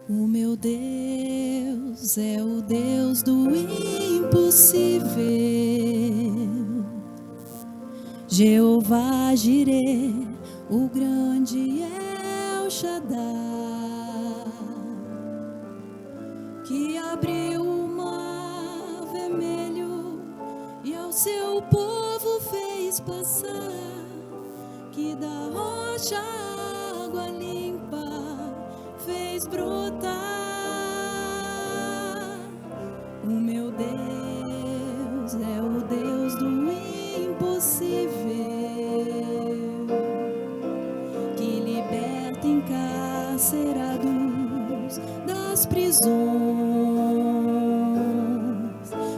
O meu Deus é o Deus do impossível. Jeová Jireh, o grande El Shaddai, que abriu o mar vermelho e ao seu povo fez passar, que da rocha água limpa fez brotar. O meu Deus é o Deus do impossível, que liberta encarcerados das prisões,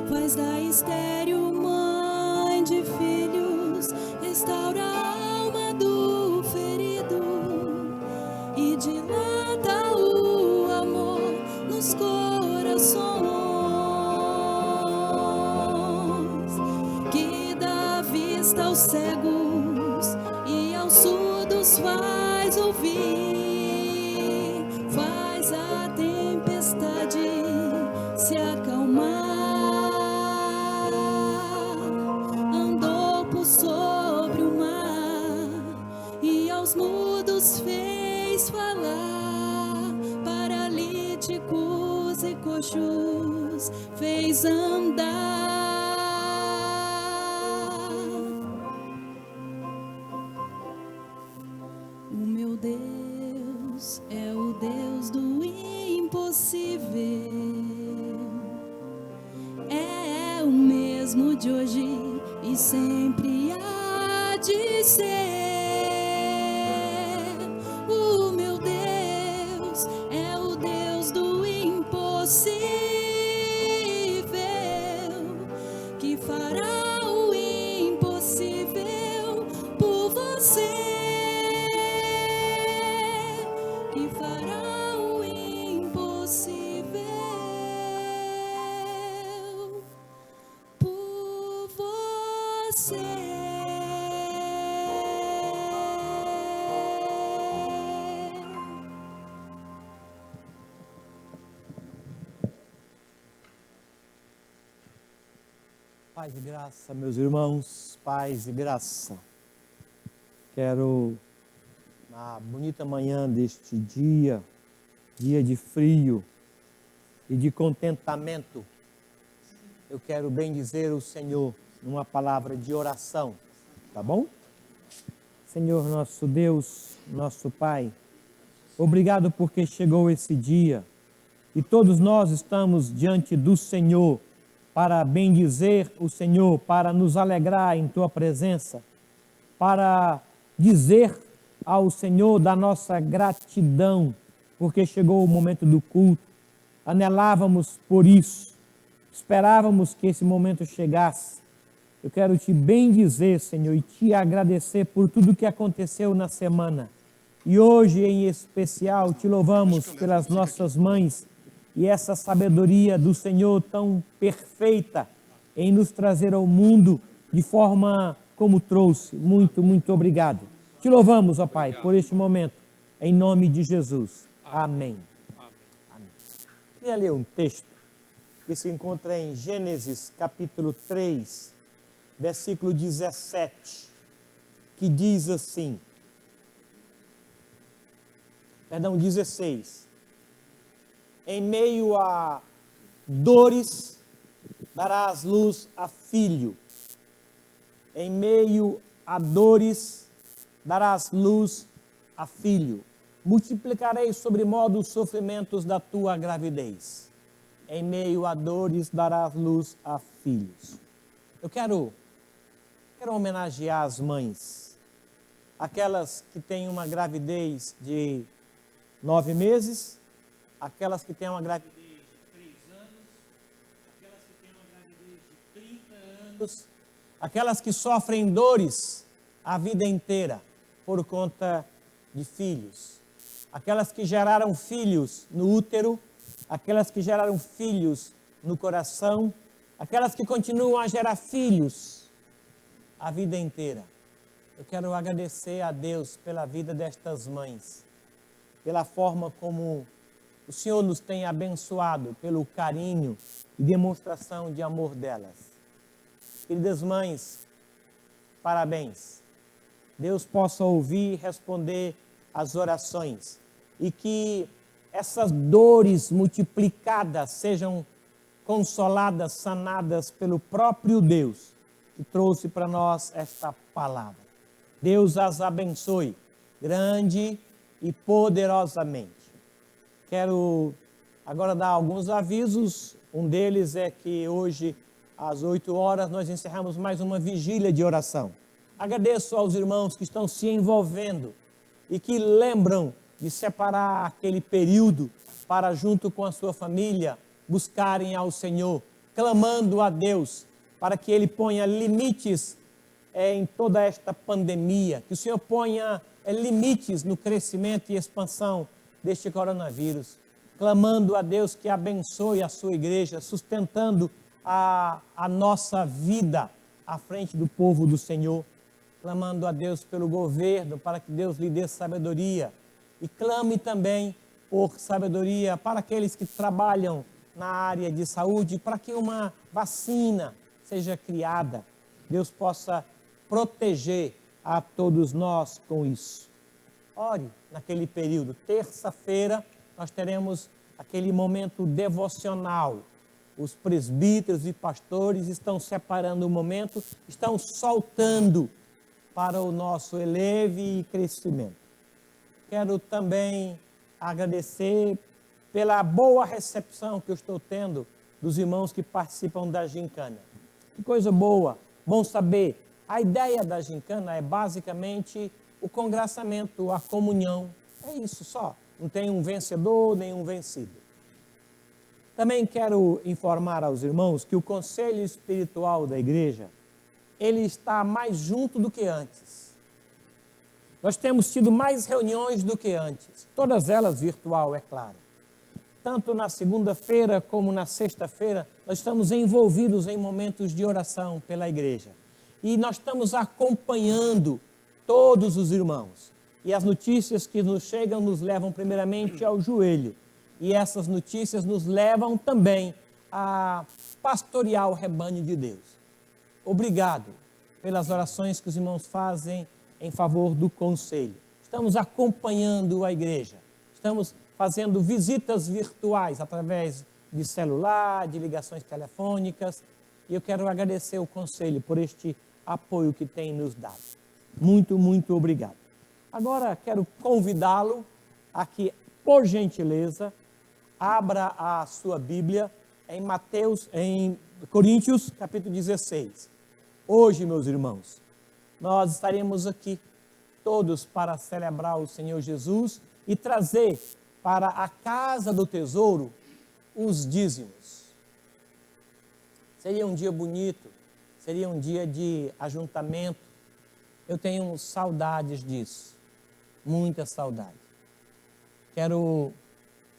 faz da estéril mãe de filhos, restaura a alma do ferido e dilata o amor nos corações, que dá vista aos cegos e aos surdos faz ouvir, faz a tempestade se acalmar, andou por sobre o mar e aos mudos fez falar, paralíticos e coxos fez andar. O meu Deus é o Deus do impossível, é o mesmo de hoje e sempre há de ser. O meu Deus é o Deus do impossível, que fará o impossível por você, que fará o impossível por você. Paz e graça, meus irmãos, paz e graça. Quero, na bonita manhã deste dia de frio e de contentamento, eu quero bendizer o Senhor numa palavra de oração, tá bom? Senhor, nosso Deus, nosso Pai, obrigado porque chegou esse dia e todos nós estamos diante do Senhor para bendizer o Senhor, para nos alegrar em Tua presença, para dizer ao Senhor da nossa gratidão, porque chegou o momento do culto, anelávamos por isso, esperávamos que esse momento chegasse. Eu quero te bendizer, Senhor, e te agradecer por tudo que aconteceu na semana. E hoje, em especial, te louvamos pelas nossas mães e essa sabedoria do Senhor tão perfeita em nos trazer ao mundo de forma como trouxe. Muito, muito obrigado. Te louvamos, ó Pai, por este momento, em nome de Jesus. Amém. Amém. Queria ler um texto que se encontra em Gênesis capítulo 3, versículo 17, que diz assim, 16, em meio a dores darás luz a filho, em meio a dores darás luz a filho, multiplicarei sobremodo os sofrimentos da tua gravidez, em meio a dores darás luz a filhos. Eu quero homenagear as mães, aquelas que têm uma gravidez de 9 meses, aquelas que têm uma gravidez de 3 anos, aquelas que têm uma gravidez de 30 anos, aquelas que sofrem dores a vida inteira por conta de filhos, aquelas que geraram filhos no útero, aquelas que geraram filhos no coração, aquelas que continuam a gerar filhos a vida inteira. Eu quero agradecer a Deus pela vida destas mães, pela forma como o Senhor nos tem abençoado pelo carinho e demonstração de amor delas. Queridas mães, parabéns. Deus possa ouvir e responder as orações e que essas dores multiplicadas sejam consoladas, sanadas pelo próprio Deus que trouxe para nós esta palavra. Deus as abençoe grande e poderosamente. Quero agora dar alguns avisos. Um deles é que hoje, às 8 horas, nós encerramos mais uma vigília de oração. Agradeço aos irmãos que estão se envolvendo e que lembram de separar aquele período para, junto com a sua família, buscarem ao Senhor, clamando a Deus para que Ele ponha limites em toda esta pandemia, que o Senhor ponha limites no crescimento e expansão deste coronavírus, clamando a Deus que abençoe a sua igreja, sustentando a nossa vida à frente do povo do Senhor, clamando a Deus pelo governo, para que Deus lhe dê sabedoria, e clame também por sabedoria para aqueles que trabalham na área de saúde, para que uma vacina seja criada, Deus possa proteger a todos nós com isso. Ore naquele período. Terça-feira nós teremos aquele momento devocional. Os presbíteros e pastores estão separando o momento, estão soltando para o nosso eleve e crescimento. Quero também agradecer pela boa recepção que eu estou tendo dos irmãos que participam da gincana. Que coisa boa, bom saber. A ideia da gincana é basicamente o congraçamento, a comunhão. É isso só. Não tem um vencedor nem um vencido. Também quero informar aos irmãos que o conselho espiritual da igreja, ele está mais junto do que antes. Nós temos tido mais reuniões do que antes. Todas elas virtual, é claro. Tanto na segunda-feira como na sexta-feira, nós estamos envolvidos em momentos de oração pela igreja. E nós estamos acompanhando todos os irmãos. E as notícias que nos chegam nos levam primeiramente ao joelho. E essas notícias nos levam também a pastorear o rebanho de Deus. Obrigado pelas orações que os irmãos fazem em favor do conselho. Estamos acompanhando a igreja. Estamos fazendo visitas virtuais através de celular, de ligações telefônicas. E eu quero agradecer o conselho por este apoio que tem nos dado. Muito, muito obrigado. Agora quero convidá-lo a que, por gentileza, abra a sua Bíblia em Coríntios, capítulo 16. Hoje, meus irmãos, nós estaremos aqui todos para celebrar o Senhor Jesus e trazer para a casa do tesouro os dízimos. Seria um dia bonito, seria um dia de ajuntamento. Eu tenho saudades disso, muita saudade. Quero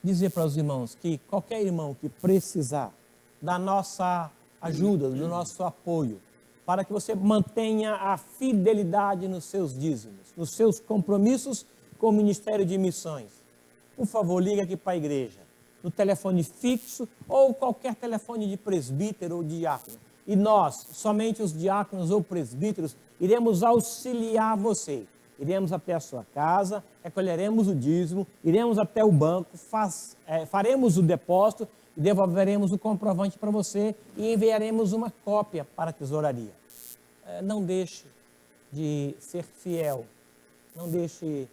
dizer para os irmãos que qualquer irmão que precisar da nossa ajuda, do nosso apoio, para que você mantenha a fidelidade nos seus dízimos, nos seus compromissos com o Ministério de Missões, por favor, liga aqui para a igreja, no telefone fixo ou qualquer telefone de presbítero ou diácono. E nós, somente os diáconos ou presbíteros, iremos auxiliar você. Iremos até a sua casa, recolheremos o dízimo, iremos até o banco, faremos o depósito e devolveremos o comprovante para você e enviaremos uma cópia para a tesouraria. Não deixe de ser fiel, não deixe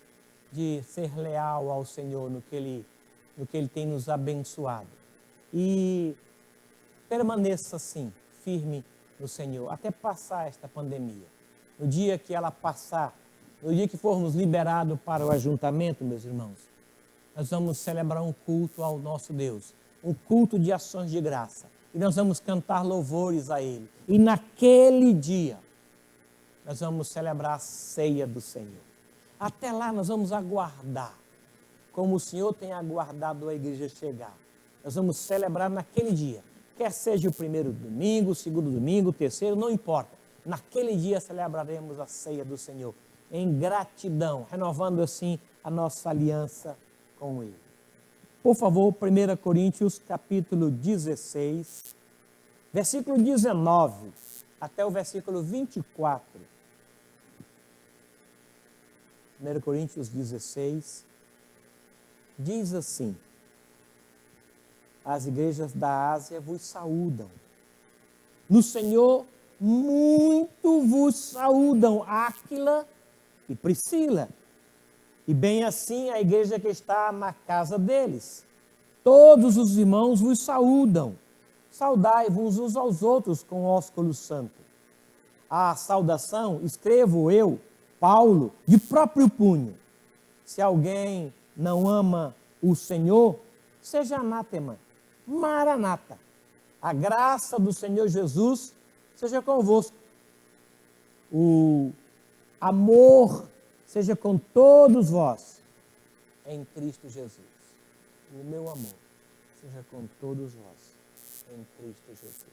de ser leal ao Senhor no que Ele tem nos abençoado. E permaneça assim, firme no Senhor, até passar esta pandemia. No dia que ela passar, no dia que formos liberados para o ajuntamento, meus irmãos, nós vamos celebrar um culto ao nosso Deus, um culto de ações de graça. E nós vamos cantar louvores a Ele. E naquele dia, nós vamos celebrar a ceia do Senhor. Até lá nós vamos aguardar, como o Senhor tem aguardado a igreja chegar. Nós vamos celebrar naquele dia, quer seja o primeiro domingo, o segundo domingo, o terceiro, não importa. Naquele dia celebraremos a ceia do Senhor, em gratidão, renovando assim a nossa aliança com Ele. por favor, 1 Coríntios, capítulo 16, versículo 19, até o versículo 24. 1 Coríntios 16, diz assim: as igrejas da Ásia vos saúdam. No Senhor, muito vos saúdam Áquila e Priscila. E bem assim a igreja que está na casa deles. Todos os irmãos vos saúdam. Saudai-vos uns aos outros com ósculo santo. A saudação escrevo eu, Paulo, de próprio punho. Se alguém não ama o Senhor, seja anátema. Maranata. A graça do Senhor Jesus seja convosco. O amor seja com todos vós em Cristo Jesus. O meu amor seja com todos vós em Cristo Jesus.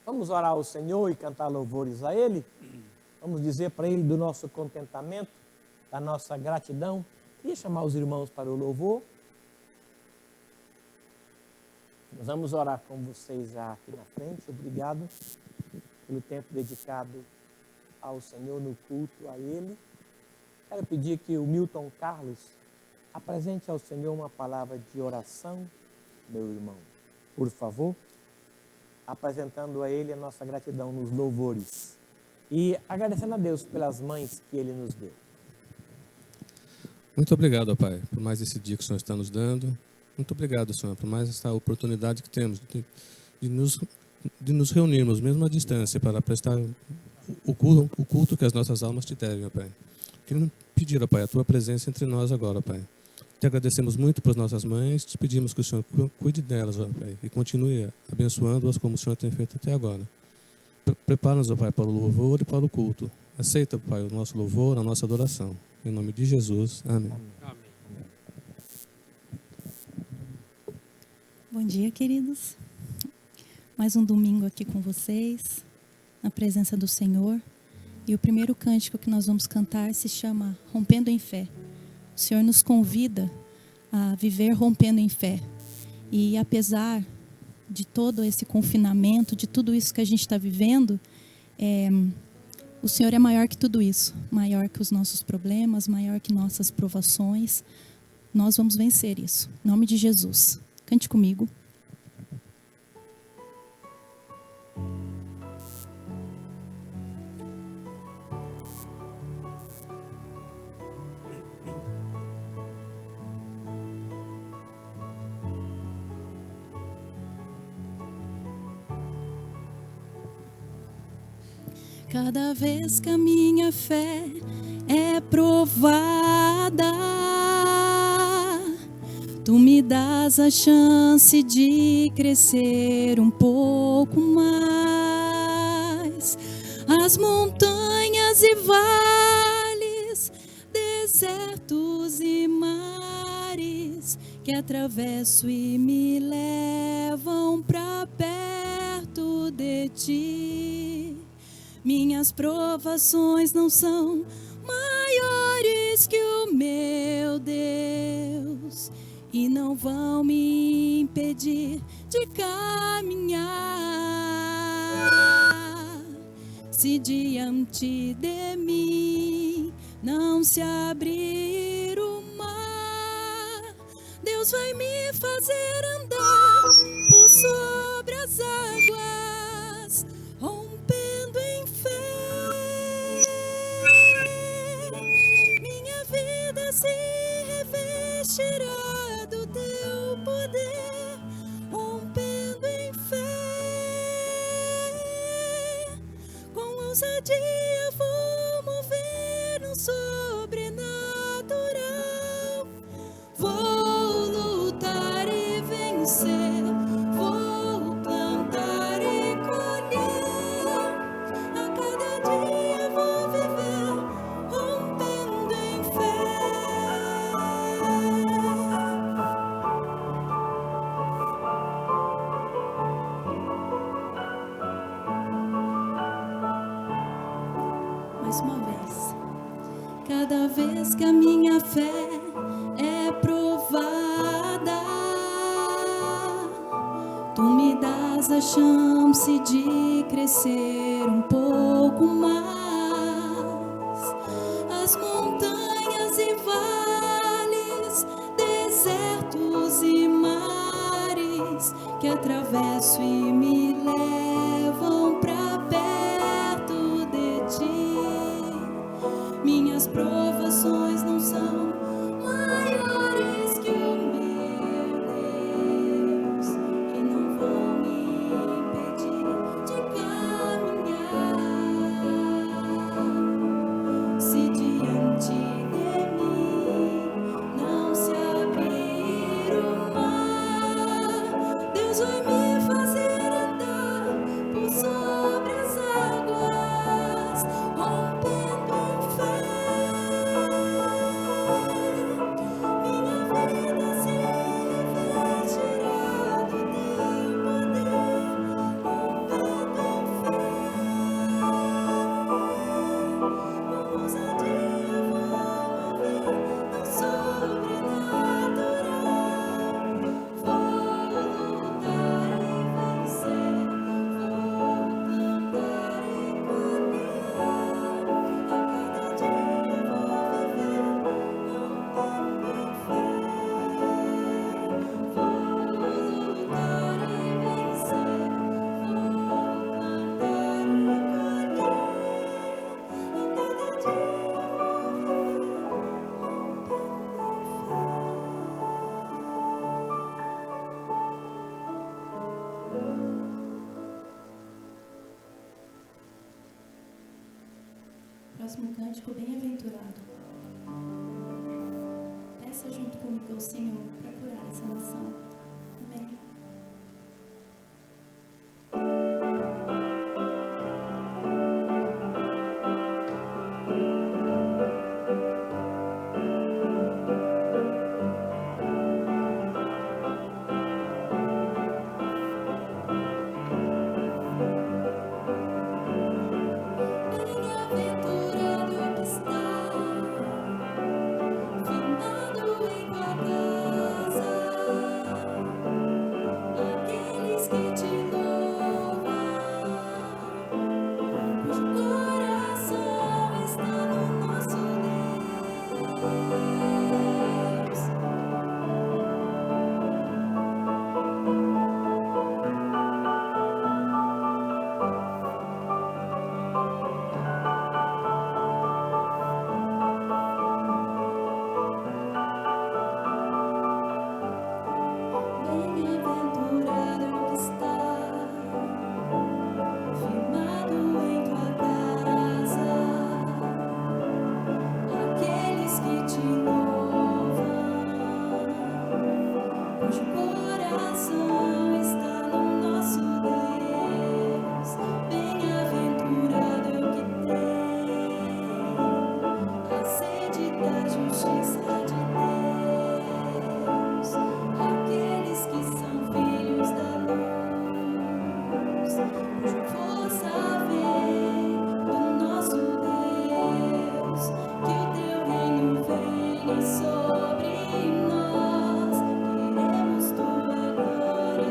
Vamos orar ao Senhor e cantar louvores a Ele? Vamos dizer para Ele do nosso contentamento, da nossa gratidão. Queria chamar os irmãos para o louvor. Nós vamos orar com vocês já aqui na frente. Obrigado pelo tempo dedicado ao Senhor no culto a Ele. Quero pedir que o Milton Carlos apresente ao Senhor uma palavra de oração, meu irmão. Por favor, apresentando a Ele a nossa gratidão nos louvores. E agradecendo a Deus pelas mães que Ele nos deu. Muito obrigado, Pai, por mais esse dia que o Senhor está nos dando. Muito obrigado, Senhor, por mais essa oportunidade que temos de nos reunirmos, mesmo à distância, para prestar o culto que as nossas almas te devem, ó Pai. Queremos pedir, ó Pai, a Tua presença entre nós agora, ó Pai. Te agradecemos muito por nossas mães, te pedimos que o Senhor cuide delas, ó Pai, e continue abençoando-as como o Senhor tem feito até agora. Prepara-nos, ó Pai, para o louvor e para o culto. Aceita, Pai, o nosso louvor, a nossa adoração. Em nome de Jesus. Amém. Amém. Bom dia, queridos. Mais um domingo aqui com vocês, na presença do Senhor. E o primeiro cântico que nós vamos cantar se chama Rompendo em Fé. O Senhor nos convida a viver rompendo em fé. E apesar de todo esse confinamento, de tudo isso que a gente está vivendo, o Senhor é maior que tudo isso. Maior que os nossos problemas, maior que nossas provações. Nós vamos vencer isso. Em nome de Jesus. Cante comigo. Cada vez que a minha fé é provada, Tu me dás a chance de crescer um pouco mais. As montanhas e vales, desertos e mares que atravesso e me levam para perto de Ti. Minhas provações não são maiores que o meu Deus e não vão me impedir de caminhar. Se diante de mim não se abrir o mar, Deus vai me fazer andar por sobre as águas, rompendo em fé. Minha vida se revestirá do Teu poder, rompendo em fé. Com ousadia vou mover um sobrenatural. Vou lutar e vencer, vou plantar e colher. A cada dia vou viver rompendo em fé. Mais uma vez. Cada vez que a minha fé é provada, damos a chance de crescer um pouco mais. As montanhas e vales, desertos e mares que atravesso e me levam pra perto de ti. Minhas provações não são maiores que o meu Deus e não vão me impedir de caminhar. Se diante de mim não se abrir o mar, Deus vai me fazer andar por sobre as águas, rompendo em fé. Minha vida se revestirá do teu poder, rompendo em fé. Ousadia vou mover no sobrenatural. Vou lutar e vencer, vou cantar e caminhar. A cada dia vou viver rompendo em fé. Vou lutar e vencer, vou cantar e caminhar. A cada dia vou viver rompendo em fé. Próximo cântico, bem-aventurado. Peça junto comigo ao Senhor para curar essa nação. Amém. Bem-aventurado o que está firmado em tua casa, aqueles que te louvam, cujo coração está no nosso Deus. Bem-aventurado o que está firmado em tua casa, aqueles que te louvam, cujo coração está no nosso Deus. Bem-aventurado o que tem a sede da justiça de Deus, aqueles que são filhos da luz, cuja força vem do nosso Deus. Que o teu reino venha sobre nós, queremos tua glória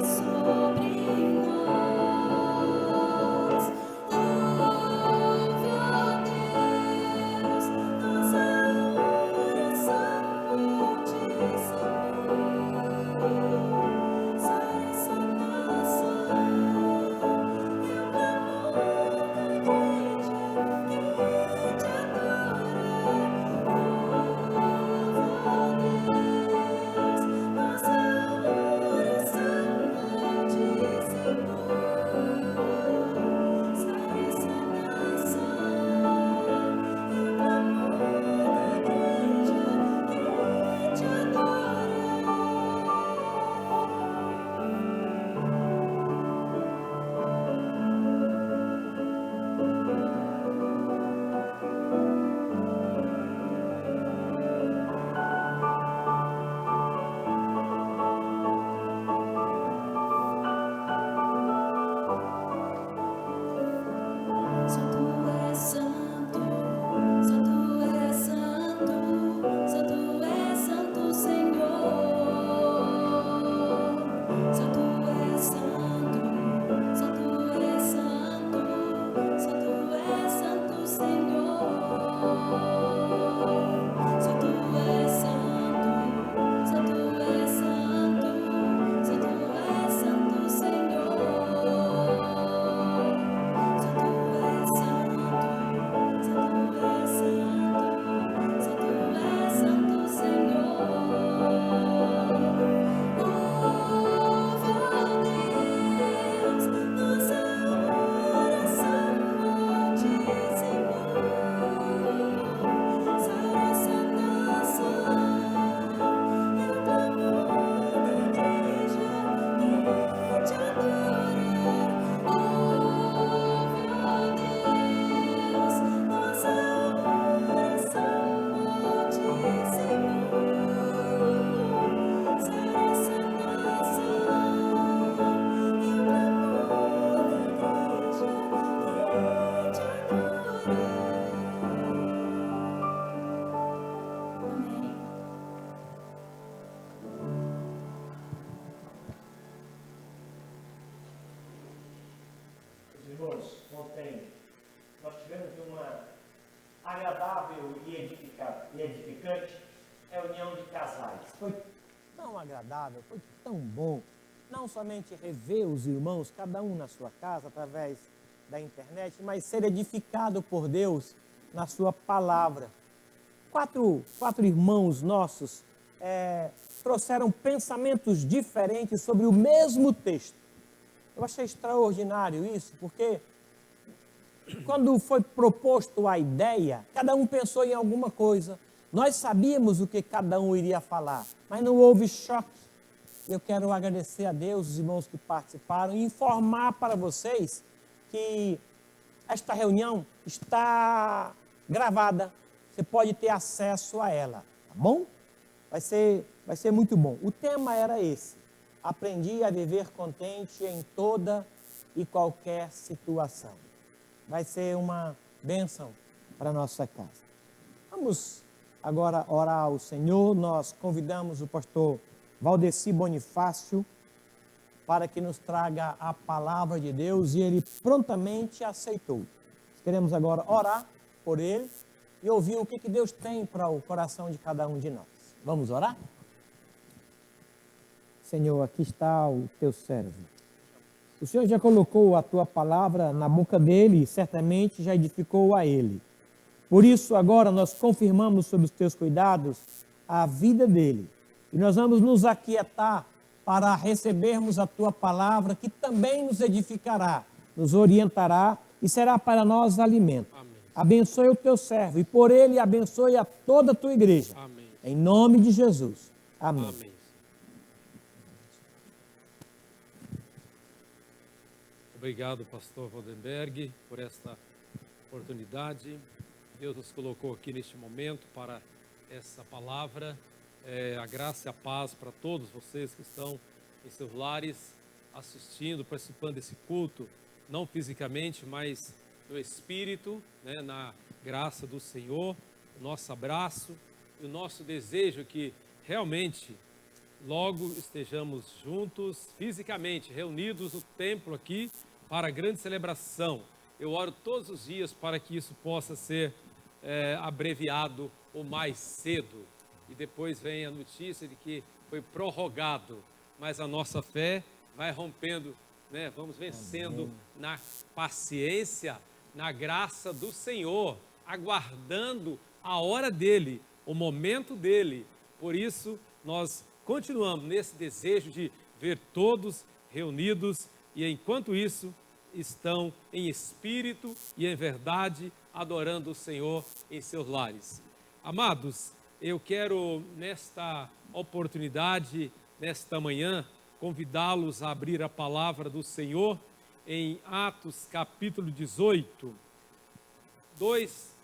tão agradável, foi tão bom. Não somente rever os irmãos, cada um na sua casa, através da internet, mas ser edificado por Deus na sua palavra. Quatro irmãos nossos trouxeram pensamentos diferentes sobre o mesmo texto. Eu achei extraordinário isso, porque quando foi proposto a ideia, cada um pensou em alguma coisa. Nós sabíamos o que cada um iria falar, mas não houve choque. Eu quero agradecer a Deus, os irmãos que participaram, e informar para vocês que esta reunião está gravada. Você pode ter acesso a ela, tá bom? Vai ser muito bom. O tema era esse: aprendi a viver contente em toda e qualquer situação. Vai ser uma bênção para a nossa casa. Vamos agora orar ao Senhor. Nós convidamos o pastor Valdeci Bonifácio para que nos traga a palavra de Deus, e ele prontamente aceitou. Queremos agora orar por ele e ouvir o que Deus tem para o coração de cada um de nós. Vamos orar? Senhor, aqui está o teu servo. O Senhor já colocou a tua palavra na boca dele e certamente já edificou a ele. Por isso, agora nós confirmamos sobre os teus cuidados a vida dele. E nós vamos nos aquietar para recebermos a tua palavra, que também nos edificará, nos orientará e será para nós alimento. Amém. Abençoe o teu servo e por ele abençoe a toda a tua igreja. Amém. Em nome de Jesus. Amém. Amém. Obrigado, pastor Waldenberg, por esta oportunidade. Deus nos colocou aqui neste momento para essa palavra. A graça e a paz para todos vocês que estão em seus lares, assistindo, participando desse culto, não fisicamente, mas no espírito, né, na graça do Senhor. O nosso abraço e o nosso desejo é que realmente logo estejamos juntos, fisicamente, reunidos no templo aqui, para a grande celebração. Eu oro todos os dias para que isso possa ser abreviado o mais cedo. E depois vem a notícia de que foi prorrogado. Mas a nossa fé vai rompendo, né? Vamos vencendo. Amém. Na paciência, na graça do Senhor, aguardando a hora dele, o momento dele. Por isso, nós continuamos nesse desejo de ver todos reunidos e, enquanto isso, estão em espírito e em verdade adorando o Senhor em seus lares. Amados, eu quero, nesta oportunidade, nesta manhã, convidá-los a abrir a palavra do Senhor em Atos capítulo 18. Dois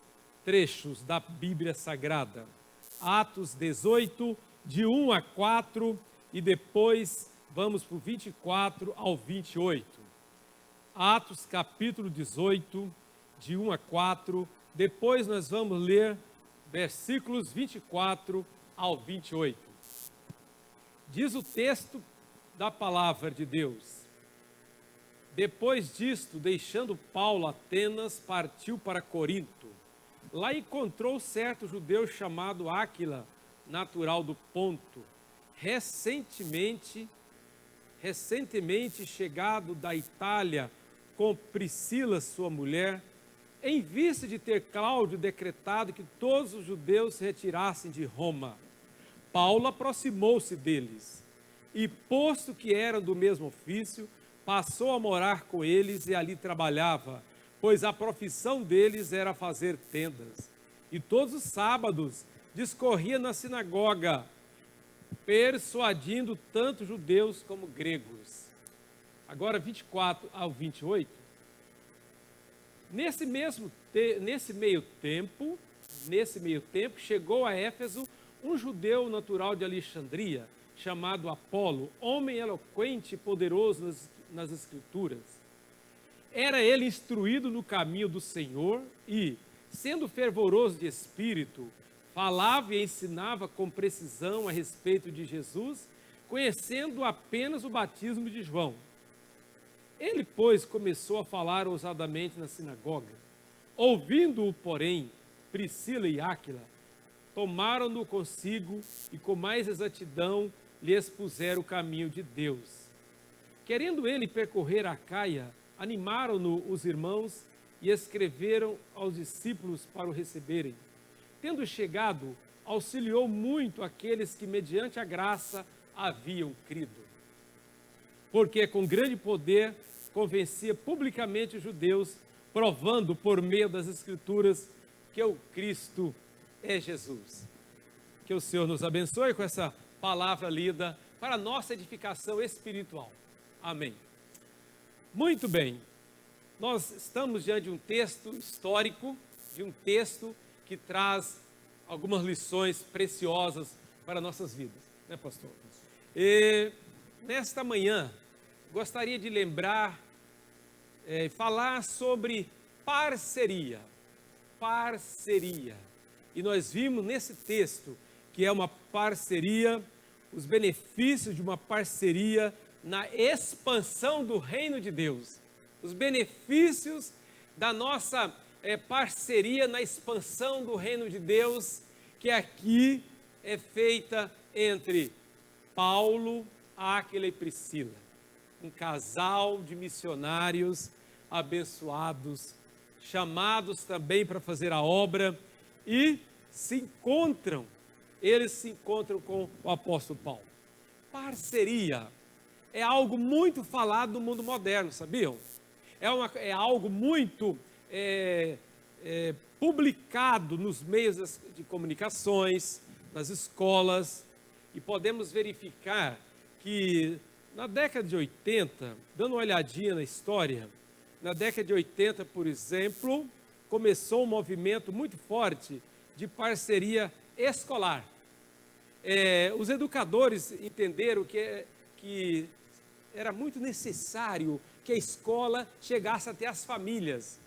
trechos da Bíblia Sagrada. Atos 18, de 1 a 4, e depois vamos para o 24 ao 28. Atos capítulo 18, de 1 a 4, depois nós vamos ler versículos 24 ao 28. Diz o texto da palavra de Deus: depois disto, deixando Paulo Atenas, partiu para Corinto. Lá encontrou certo judeu chamado Áquila, natural do Ponto, recentemente chegado da Itália com Priscila, sua mulher, em vista de ter Cláudio decretado que todos os judeus se retirassem de Roma. Paulo aproximou-se deles e, posto que eram do mesmo ofício, passou a morar com eles e ali trabalhava, pois a profissão deles era fazer tendas. E todos os sábados discorria na sinagoga, persuadindo tanto judeus como gregos. Agora 24 ao 28. Nesse meio tempo, chegou a Éfeso um judeu natural de Alexandria, chamado Apolo, homem eloquente e poderoso nas Escrituras. Era ele instruído no caminho do Senhor e, sendo fervoroso de espírito, falava e ensinava com precisão a respeito de Jesus, conhecendo apenas o batismo de João. Ele, pois, começou a falar ousadamente na sinagoga. Ouvindo-o, porém, Priscila e Áquila tomaram-no consigo e com mais exatidão lhe expuseram o caminho de Deus. Querendo ele percorrer a Acaia, animaram-no os irmãos e escreveram aos discípulos para o receberem. Tendo chegado, auxiliou muito aqueles que, mediante a graça, haviam crido. Porque com grande poder convencia publicamente os judeus, provando por meio das Escrituras que o Cristo é Jesus. Que o Senhor nos abençoe com essa palavra lida para a nossa edificação espiritual. Amém. Muito bem. Nós estamos diante de um texto histórico, de um texto que traz algumas lições preciosas para nossas vidas, né, pastor? E nesta manhã, gostaria de lembrar, falar sobre parceria. Parceria. E nós vimos nesse texto que é uma parceria, os benefícios de uma parceria na expansão do reino de Deus. Os benefícios da nossa parceria na expansão do reino de Deus, que aqui é feita entre Paulo, Áquila e Priscila, um casal de missionários abençoados, chamados também para fazer a obra, e eles se encontram com o apóstolo Paulo. Parceria é algo muito falado no mundo moderno, sabiam? É algo muito publicado nos meios de comunicações, nas escolas, e podemos verificar que na década de 80, dando uma olhadinha na história, na década de 80, por exemplo, começou um movimento muito forte de parceria escolar. Os educadores entenderam que era muito necessário que a escola chegasse até as famílias,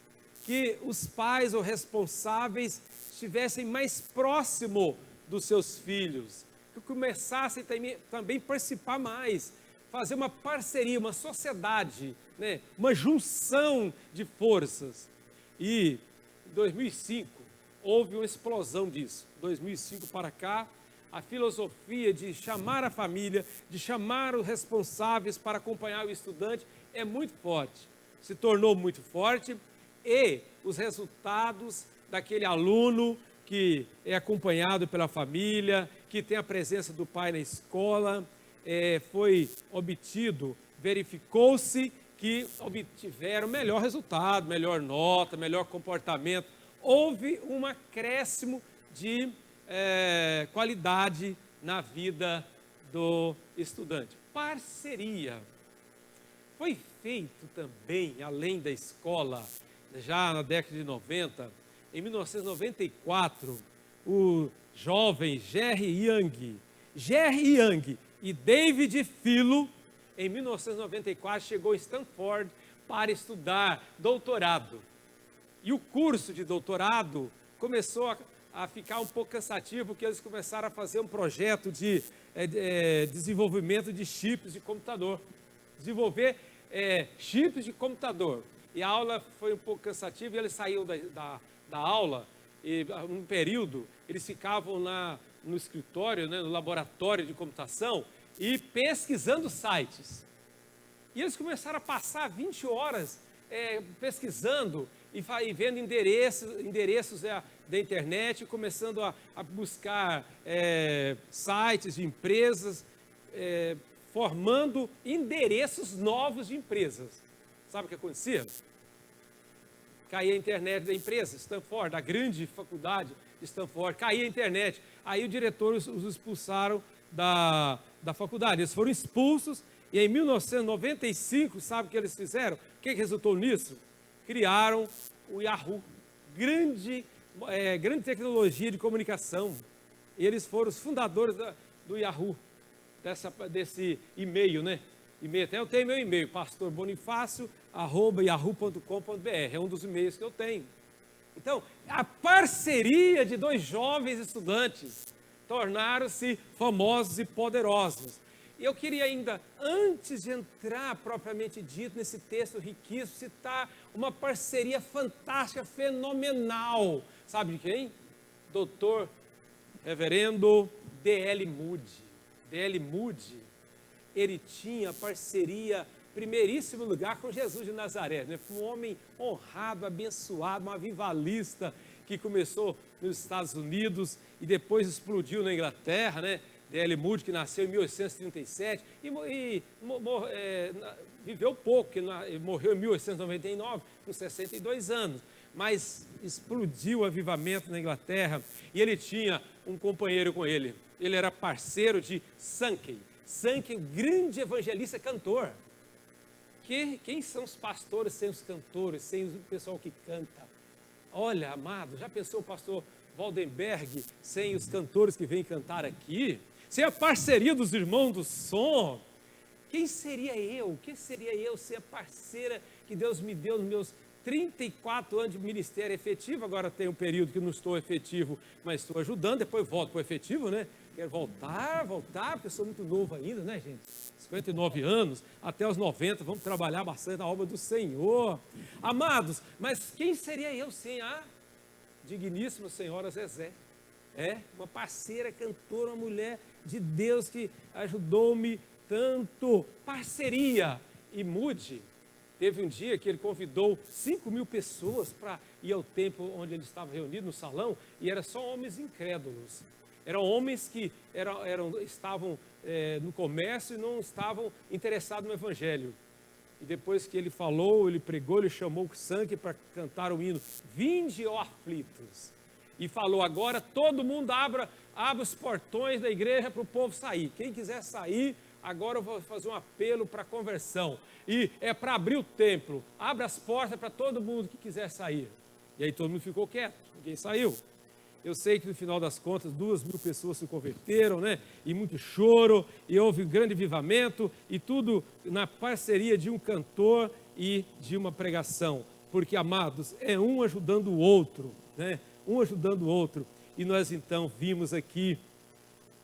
que os pais ou responsáveis estivessem mais próximo dos seus filhos, que começassem também a participar mais, fazer uma parceria, uma sociedade, né? Uma junção de forças. E em 2005 houve uma explosão disso. 2005 para cá, a filosofia de chamar a família, de chamar os responsáveis para acompanhar o estudante é muito forte. Se tornou muito forte, e os resultados daquele aluno que é acompanhado pela família, que tem a presença do pai na escola, foi obtido, verificou-se que obtiveram melhor resultado, melhor nota, melhor comportamento. Houve um acréscimo de qualidade na vida do estudante. Parceria. Foi feito também, além da escola, já na década de 90, em 1994, o jovem Jerry Young e David Filo, em 1994, chegou a Stanford para estudar doutorado. E o curso de doutorado começou a ficar um pouco cansativo, porque eles começaram a fazer um projeto de desenvolvimento de chips de computador. Desenvolver chips de computador. E a aula foi um pouco cansativa, e eles saíram da aula, e um período, eles ficavam no escritório, né, no laboratório de computação, e pesquisando sites. E eles começaram a passar 20 horas pesquisando e vendo endereços da internet, começando a buscar sites de empresas, formando endereços novos de empresas. Sabe o que acontecia? Caía a internet da empresa, Stanford, da grande faculdade de Stanford, caía a internet. Aí o diretor os expulsaram da faculdade. Eles foram expulsos, e em 1995, sabe o que eles fizeram? O que resultou nisso? Criaram o Yahoo, grande tecnologia de comunicação. E eles foram os fundadores do Yahoo, desse e-mail, né? Até eu tenho meu e-mail, pastorbonifácio@yahoo.com.br, é um dos e-mails que eu tenho. Então, a parceria de dois jovens estudantes tornaram-se famosos e poderosos. E eu queria ainda, antes de entrar propriamente dito nesse texto riquíssimo, citar uma parceria fantástica, fenomenal. Sabe de quem? Doutor Reverendo D.L. Moody. D.L. Moody, ele tinha parceria, primeiríssimo lugar, com Jesus de Nazaré, né? Foi um homem honrado, abençoado, um avivalista que começou nos Estados Unidos e depois explodiu na Inglaterra, né? D.L. Moody, que nasceu em 1837 viveu pouco, ele morreu em 1899, com 62 anos, mas explodiu o avivamento na Inglaterra e ele tinha um companheiro com ele. Ele era parceiro de Sankey. Sankey, grande evangelista, cantor. Quem são os pastores sem os cantores, sem o pessoal que canta? Olha, amado, já pensou o pastor Waldenberg sem os cantores que vêm cantar aqui? Sem a parceria dos irmãos do som? Quem seria eu? Quem seria eu ser a parceira que Deus me deu nos meus 34 anos de ministério efetivo? Agora tem um período que não estou efetivo, mas estou ajudando, depois volto para o efetivo, né? Quero voltar, porque eu sou muito novo ainda, né, gente? 59 anos, até os 90, vamos trabalhar bastante na obra do Senhor. Amados, mas quem seria eu sem a digníssima senhora Zezé? Uma parceira, cantora, uma mulher de Deus que ajudou-me tanto. Parceria. E Moody, teve um dia que ele convidou 5.000 pessoas para ir ao templo onde ele estava reunido, no salão, e eram só homens incrédulos. Eram homens que estavam no comércio e não estavam interessados no evangelho. E depois que ele falou, ele pregou, ele chamou o Sankey para cantar o hino Vinde, ó aflitos. E falou, agora todo mundo abra os portões da igreja para o povo sair. Quem quiser sair, agora eu vou fazer um apelo para conversão. E é para abrir o templo. Abre as portas para todo mundo que quiser sair. E aí todo mundo ficou quieto, ninguém saiu. Eu sei que no final das contas 2.000 pessoas se converteram, né? E muito choro, e houve um grande avivamento, e tudo na parceria de um cantor e de uma pregação. Porque, amados, é um ajudando o outro, né? Um ajudando o outro. E nós então vimos aqui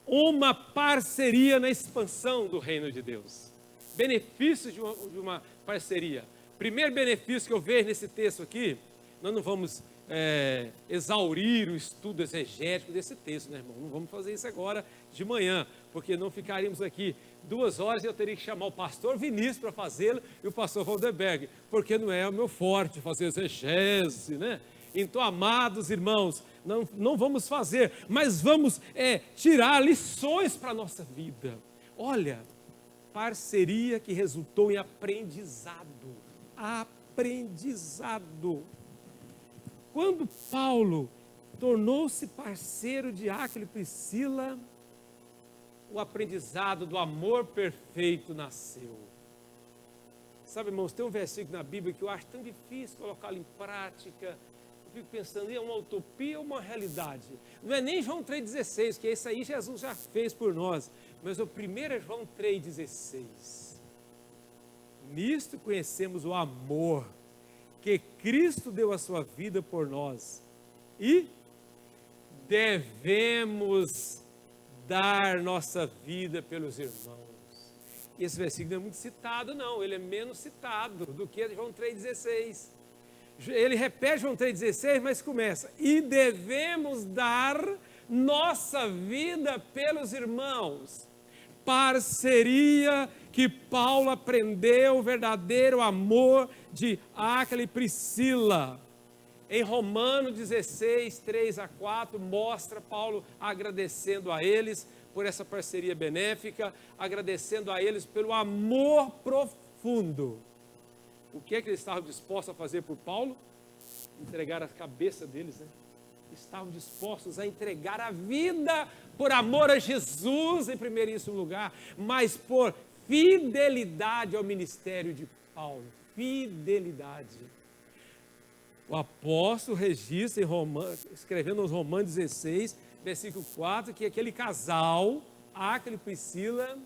uma parceria na expansão do reino de Deus. Benefícios de uma parceria. Primeiro benefício que eu vejo nesse texto aqui, nós não vamos exaurir o estudo exegético desse texto, né, irmão? Não vamos fazer isso agora de manhã, porque não ficaríamos aqui 2 horas e eu teria que chamar o pastor Vinícius para fazê-lo e o pastor Waldenberg, porque não é o meu forte fazer exegese, né? Então, amados irmãos, não vamos fazer, mas vamos tirar lições para a nossa vida. Olha, parceria que resultou em aprendizado. Aprendizado. Quando Paulo tornou-se parceiro de Áquila e Priscila, o aprendizado do amor perfeito nasceu. Sabe, irmãos, tem um versículo na Bíblia que eu acho tão difícil colocá-lo em prática. Eu fico pensando, é uma utopia ou uma realidade? Não é nem João 3,16, que esse aí Jesus já fez por nós, mas o primeiro é João 3,16. Nisto conhecemos o amor que Cristo deu a sua vida por nós e devemos dar nossa vida pelos irmãos. Esse versículo não é muito citado, não, ele é menos citado do que João 3,16. Ele repete João 3,16, mas começa, e devemos dar nossa vida pelos irmãos. Parceria que Paulo aprendeu, o verdadeiro amor de Áquila e Priscila. Em Romanos 16, 3-4, mostra Paulo agradecendo a eles por essa parceria benéfica, agradecendo a eles pelo amor profundo. O que é que eles estavam dispostos a fazer por Paulo? Entregar a cabeça deles, né? Estavam dispostos a entregar a vida por amor a Jesus em primeiríssimo lugar, mas por fidelidade ao ministério de Paulo. Fidelidade. O apóstolo registra escrevendo aos Romanos 16, versículo 4, que aquele casal, Áquila e Priscila,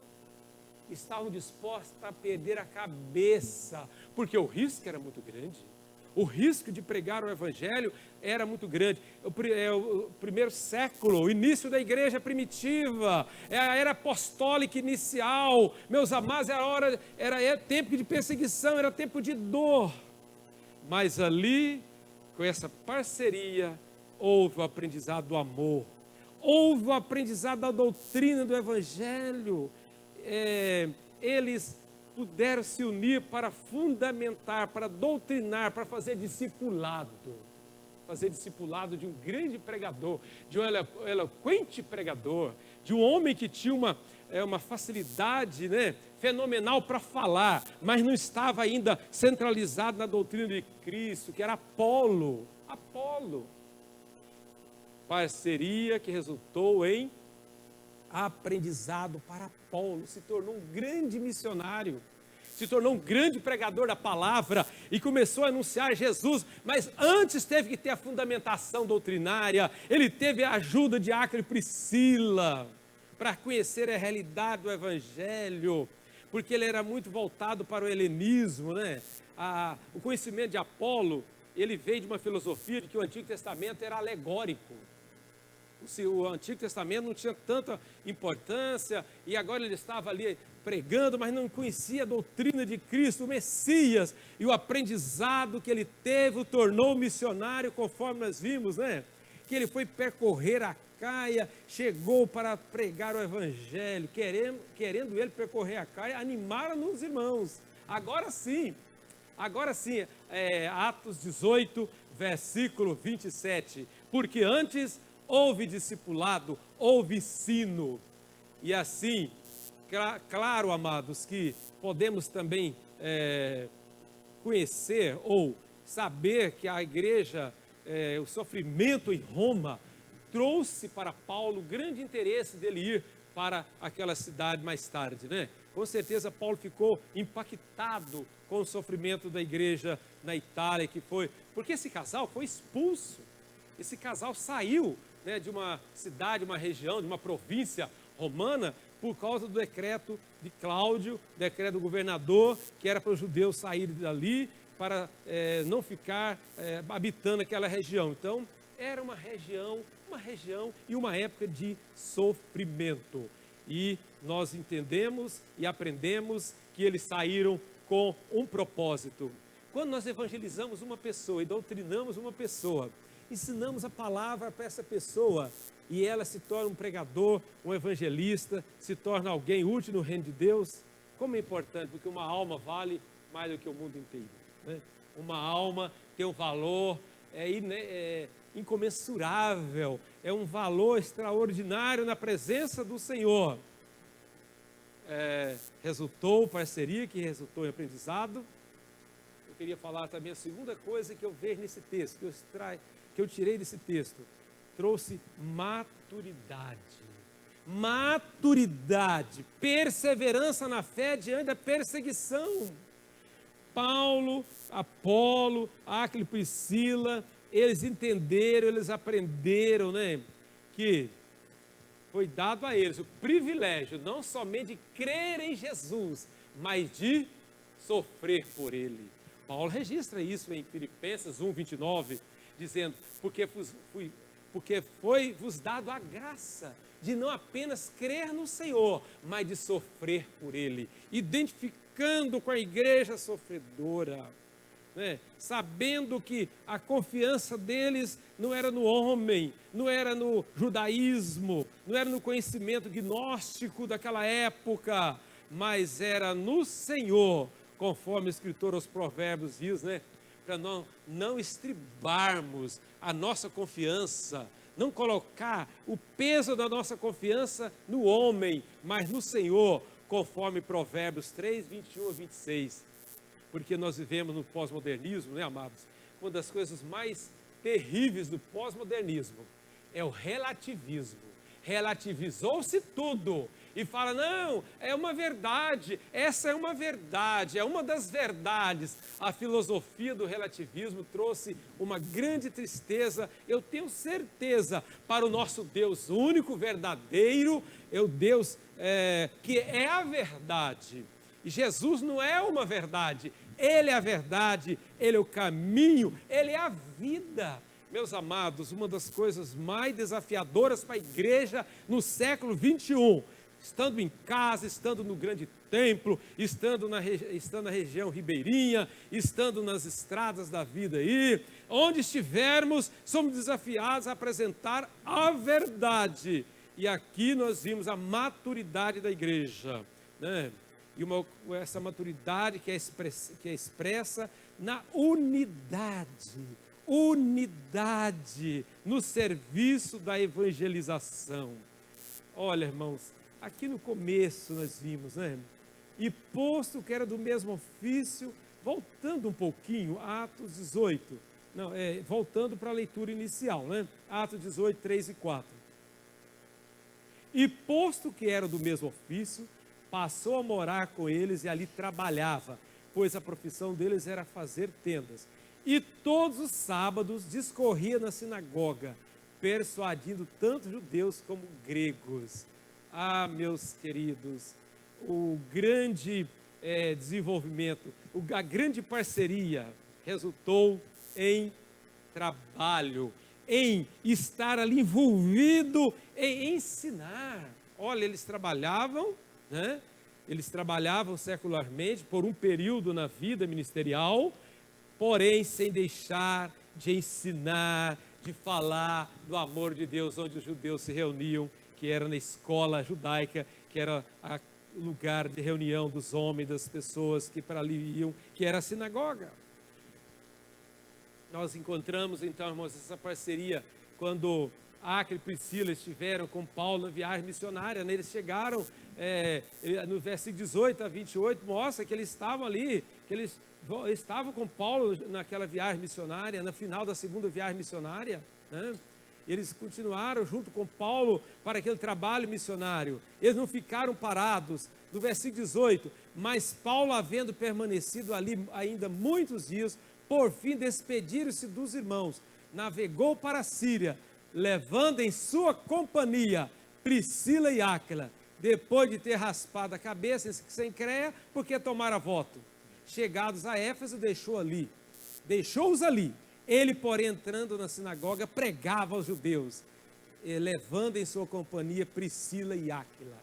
estavam dispostos a perder a cabeça, porque o risco era muito grande. O risco de pregar o evangelho era muito grande. O primeiro século, o início da igreja primitiva, a era apostólica inicial, meus amados, era tempo de perseguição, era tempo de dor. Mas ali, com essa parceria, houve o aprendizado do amor. houve o aprendizado da doutrina do Evangelho, eles puderam se unir para fundamentar, para doutrinar, para fazer discipulado de um grande pregador, de um eloquente pregador, de um homem que tinha uma facilidade, né, fenomenal para falar, mas não estava ainda centralizado na doutrina de Cristo, que era Apolo. Parceria que resultou em aprendizado para Apolo, se tornou um grande missionário, se tornou um grande pregador da palavra e começou a anunciar Jesus, mas antes teve que ter a fundamentação doutrinária, ele teve a ajuda de Áquila e Priscila para conhecer a realidade do Evangelho, porque ele era muito voltado para o helenismo, né? O conhecimento de Apolo, ele veio de uma filosofia de que o Antigo Testamento era alegórico. O Antigo Testamento não tinha tanta importância e agora ele estava ali pregando, mas não conhecia a doutrina de Cristo, o Messias, e o aprendizado que ele teve o tornou missionário, conforme nós vimos, né? Que ele foi percorrer a Caia, chegou para pregar o Evangelho, querendo ele percorrer a Caia, animaram os irmãos. Agora sim, Atos 18, versículo 27, porque antes houve discipulado, houve ensino, e assim, claro, amados, que podemos também conhecer ou saber que a igreja, o sofrimento em Roma, trouxe para Paulo grande interesse dele ir para aquela cidade mais tarde, né? Com certeza Paulo ficou impactado com o sofrimento da igreja na Itália, porque esse casal foi expulso, esse casal saiu, né, de uma cidade, uma região, de uma província romana, por causa do decreto de Cláudio, decreto do governador, que era para os judeus saírem dali, para não ficar habitando aquela região. Então, era uma região e uma época de sofrimento. E nós entendemos e aprendemos que eles saíram com um propósito. Quando nós evangelizamos uma pessoa e doutrinamos uma pessoa, ensinamos a palavra para essa pessoa e ela se torna um pregador, um evangelista, se torna alguém útil no reino de Deus, como é importante, porque uma alma vale mais do que o mundo inteiro, né? Uma alma tem um valor incomensurável, é um valor extraordinário na presença do Senhor. Resultou parceria, que resultou em aprendizado. Eu queria falar também a segunda coisa que eu vejo nesse texto, que eu tirei desse texto, trouxe maturidade, perseverança na fé diante da perseguição. Paulo, Apolo, Áquila e Priscila, eles entenderam, eles aprenderam, né, que foi dado a eles o privilégio não somente de crer em Jesus, mas de sofrer por ele. Paulo registra isso em Filipenses 1:29, dizendo, porque foi-vos dado a graça de não apenas crer no Senhor, mas de sofrer por ele, identificando com a igreja sofredora, né? Sabendo que a confiança deles não era no homem, não era no judaísmo, não era no conhecimento gnóstico daquela época, mas era no Senhor, conforme o escritor aos Provérbios diz, né? Para não estribarmos a nossa confiança, não colocar o peso da nossa confiança no homem, mas no Senhor, conforme Provérbios 3, 21 a 26. Porque nós vivemos no pós-modernismo, né, amados? Uma das coisas mais terríveis do pós-modernismo é o relativismo. Relativizou-se tudo e fala, não, é uma verdade, essa é uma verdade, é uma das verdades. A filosofia do relativismo trouxe uma grande tristeza, eu tenho certeza, para o nosso Deus único, verdadeiro, é o Deus que é a verdade. E Jesus não é uma verdade, Ele é a verdade, Ele é o caminho, Ele é a vida. Meus amados, uma das coisas mais desafiadoras para a igreja no século 21 estando em casa, estando no grande templo, estando na região ribeirinha, estando nas estradas da vida aí, onde estivermos, somos desafiados a apresentar a verdade. E aqui nós vimos a maturidade da igreja, né? E essa maturidade que é expressa na unidade no serviço da evangelização. Olha, irmãos, aqui no começo nós vimos, né? E posto que era do mesmo ofício, voltando um pouquinho, Atos 18, voltando para a leitura inicial, né? Atos 18, 3 e 4. E posto que era do mesmo ofício, passou a morar com eles e ali trabalhava, pois a profissão deles era fazer tendas. E todos os sábados discorria na sinagoga, persuadindo tanto judeus como gregos. Ah, meus queridos, o grande desenvolvimento, a grande parceria resultou em trabalho, em estar ali envolvido em ensinar. Olha, eles trabalhavam, né? Eles trabalhavam secularmente por um período na vida ministerial, porém sem deixar de ensinar, de falar do amor de Deus, onde os judeus se reuniam, que era na escola judaica, que era o lugar de reunião dos homens, das pessoas que para ali iam, que era a sinagoga. Nós encontramos então, irmãos, essa parceria quando Áquila e Priscila estiveram com Paulo na viagem missionária, né? Eles chegaram, no versículo 18 a 28, mostra que eles estavam ali, que eles estavam com Paulo naquela viagem missionária, no final da segunda viagem missionária, né? Eles continuaram junto com Paulo para aquele trabalho missionário. Eles não ficaram parados. No versículo 18, mas Paulo, havendo permanecido ali ainda muitos dias, por fim despediram-se dos irmãos, navegou para a Síria, levando em sua companhia Priscila e Áquila, depois de ter raspado a cabeça sem Creia, porque tomara voto. Chegados a Éfeso, deixou-os ali. Ele, porém, entrando na sinagoga, pregava aos judeus, levando em sua companhia Priscila e Áquila.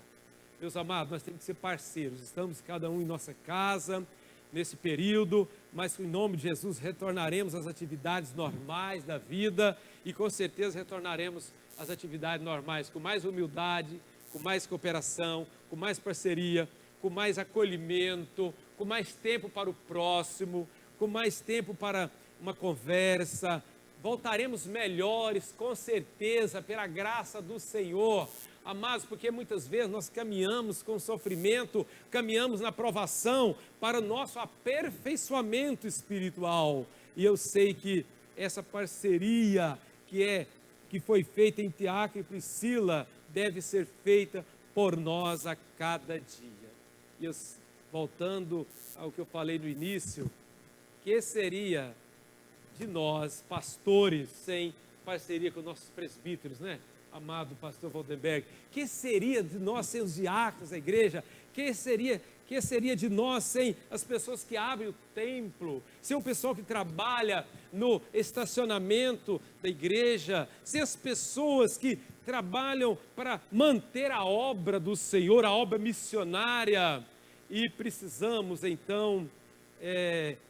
Meus amados, nós temos que ser parceiros. Estamos cada um em nossa casa, nesse período, mas em nome de Jesus retornaremos às atividades normais da vida e com certeza retornaremos às atividades normais com mais humildade, com mais cooperação, com mais parceria, com mais acolhimento, com mais tempo para o próximo, com mais tempo para uma conversa. Voltaremos melhores, com certeza, pela graça do Senhor. Amados, porque muitas vezes nós caminhamos com sofrimento, caminhamos na provação para o nosso aperfeiçoamento espiritual. E eu sei que essa parceria que foi feita entre Áquila e Priscila deve ser feita por nós a cada dia. E voltando ao que eu falei no início, que seria de nós, pastores, sem parceria com nossos presbíteros, né? Amado pastor Waldenberg, que seria de nós sem os diáconos da igreja? Que seria de nós sem as pessoas que abrem o templo, sem o pessoal que trabalha no estacionamento da igreja, sem as pessoas que trabalham para manter a obra do Senhor, a obra missionária? E precisamos então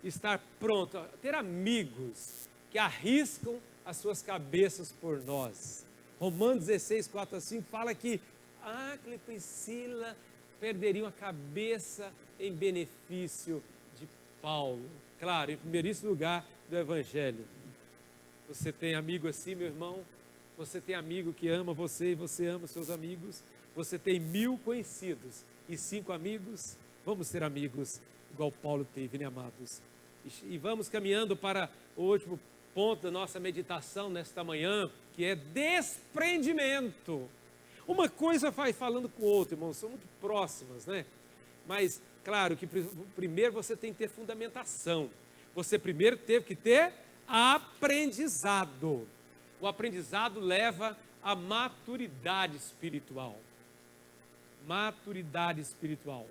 estar prontos, ter amigos que arriscam as suas cabeças por nós. Romanos 16, 4 a 5 fala que Áquila e Priscila perderiam a cabeça em benefício de Paulo. Claro, em primeiríssimo lugar do Evangelho. Você tem amigo assim, meu irmão? Você tem amigo que ama você e você ama seus amigos? Você tem 1000 conhecidos e 5 amigos? Vamos ser amigos igual Paulo teve, né, amados? E vamos caminhando para o último ponto da nossa meditação nesta manhã, que é desprendimento. Uma coisa vai falando com o outro, irmãos, são muito próximas, né? Mas, claro, que primeiro você tem que ter fundamentação. Você primeiro teve que ter aprendizado. O aprendizado leva à maturidade espiritual. Maturidade espiritual.